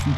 Major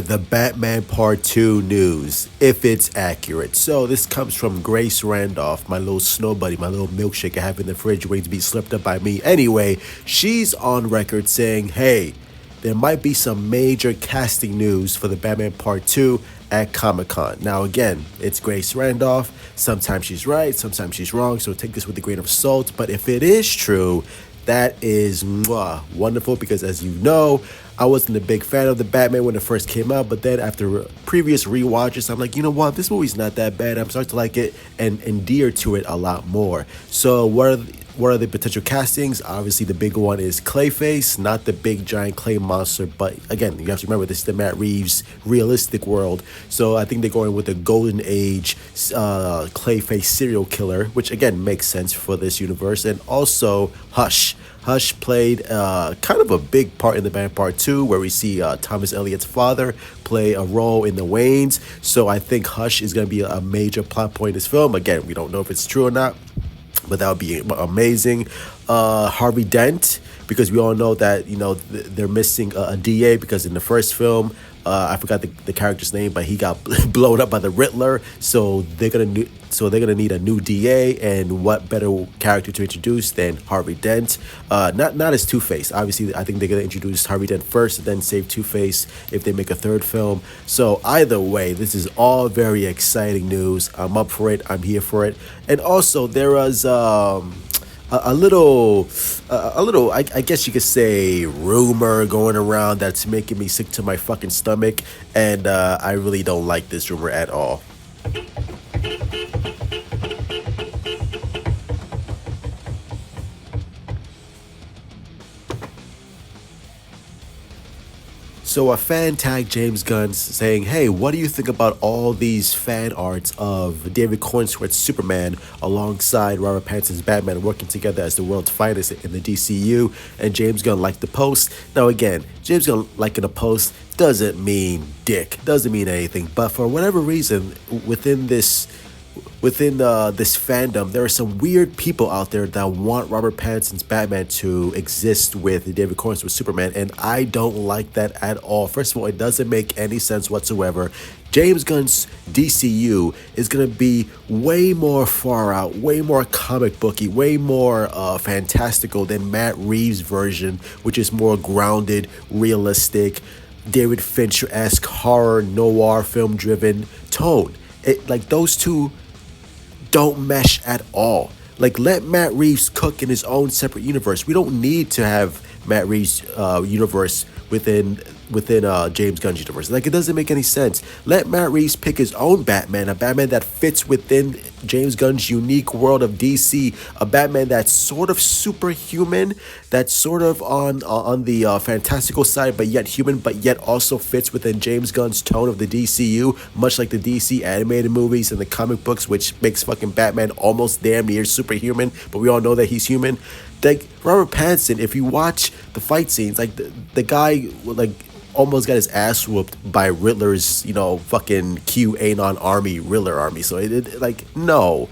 The Batman Part 2 news, if it's accurate. So this comes from Grace Randolph, my little snow buddy, my little milkshake I have in the fridge waiting to be slipped up by me. Anyway, she's on record saying, hey, there might be some major casting news for the Batman Part 2 at Comic-Con. Now again, it's Grace Randolph. Sometimes she's right, sometimes she's wrong, so take this with a grain of salt. But if it is true, that is wonderful, because as you know, I wasn't a big fan of the Batman when it first came out, but then after previous rewatches, I'm like, you know what, this movie's not that bad. I'm starting to like it and endear to it a lot more. So what are the potential castings? Obviously, the big one is Clayface, not the big giant clay monster, but again, you have to remember this is the Matt Reeves realistic world. So I think they're going with the golden age Clayface serial killer, which again makes sense for this universe. And also Hush. Hush played kind of a big part in the Batman Part 2, where we see Thomas Elliot's father play a role in the Waynes. So I think Hush is going to be a major plot point in this film. Again, we don't know if it's true or not, but that would be amazing. Harvey Dent, because we all know that, you know, they're missing a DA, because in the first film, I forgot the character's name, but he got blown up by the Riddler. So they're gonna need a new DA, and what better character to introduce than Harvey Dent? Not as Two-Face. Obviously, I think they're gonna introduce Harvey Dent first, and then save Two-Face if they make a third film. So either way, this is all very exciting news. I'm up for it. I'm here for it. And also, there was a little, I guess you could say, rumor going around that's making me sick to my fucking stomach, and I really don't like this rumor at all. So a fan tagged James Gunn saying, hey, what do you think about all these fan arts of David Cornsworth's Superman alongside Robert Pattinson's Batman working together as the world's finest in the DCU? And James Gunn liked the post. Now again, James Gunn liking a post doesn't mean dick, doesn't mean anything. But for whatever reason, within this fandom, there are some weird people out there that want Robert Pattinson's Batman to exist with David Cornsworth's Superman, and I don't like that at all. First of all, it doesn't make any sense whatsoever. James Gunn's DCU is going to be way more far out, way more comic booky, way more fantastical than Matt Reeves' version, which is more grounded, realistic, David Fincher-esque horror, noir, film-driven tone. Like those two don't mesh at all. Like, let Matt Reeves cook in his own separate universe. We don't need to have Matt Reeves' universe within James Gunn's universe. Like, it doesn't make any sense. Let Matt Reeves pick his own Batman, a Batman that fits within James Gunn's unique world of DC, a Batman that's sort of superhuman, that's sort of on the fantastical side, but yet human, but yet also fits within James Gunn's tone of the DCU, much like the DC animated movies and the comic books, which makes fucking Batman almost damn near superhuman, but we all know that he's human. Like, Robert Pattinson, if you watch the fight scenes, like, the guy, like, almost got his ass whooped by Riddler's, you know, fucking QAnon army, Riddler army. So no,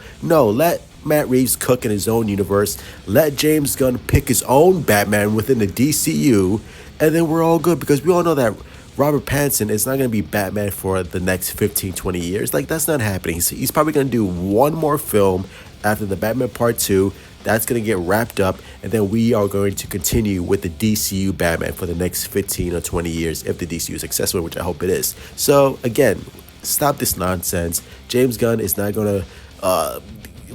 let Matt Reeves cook in his own universe. Let James Gunn pick his own Batman within the DCU, and then we're all good, because we all know that Robert Pattinson is not going to be Batman for the next 15, 20 years. Like, that's not happening. He's probably going to do one more film after the Batman Part 2. That's going to get wrapped up, and then we are going to continue with the DCU Batman for the next 15 or 20 years if the DCU is successful, which I hope it is. So, again, stop this nonsense. James Gunn is not going to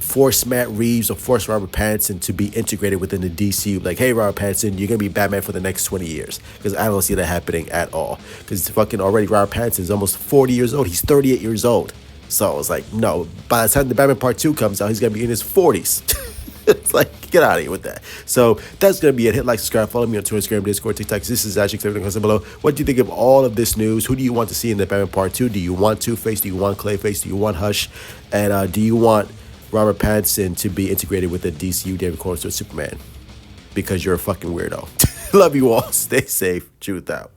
force Matt Reeves or force Robert Pattinson to be integrated within the DCU. Like, hey, Robert Pattinson, you're going to be Batman for the next 20 years. Because I don't see that happening at all. Because fucking already Robert Pattinson is almost 40 years old. He's 38 years old. So, it's like, no. By the time the Batman Part 2 comes out, he's going to be in his 40s. It's like, get out of here with that. So that's going to be it. Hit like, subscribe, follow me on Twitter, Instagram, Discord, TikTok. This is actually click the comment below. What do you think of all of this news? Who do you want to see in the Batman Part 2? Do you want Two-Face? Do you want Clayface? Do you want Hush? And do you want Robert Pattinson to be integrated with the DCU David Cornsworth Superman? Because you're a fucking weirdo. Love you all. Stay safe. Truth out.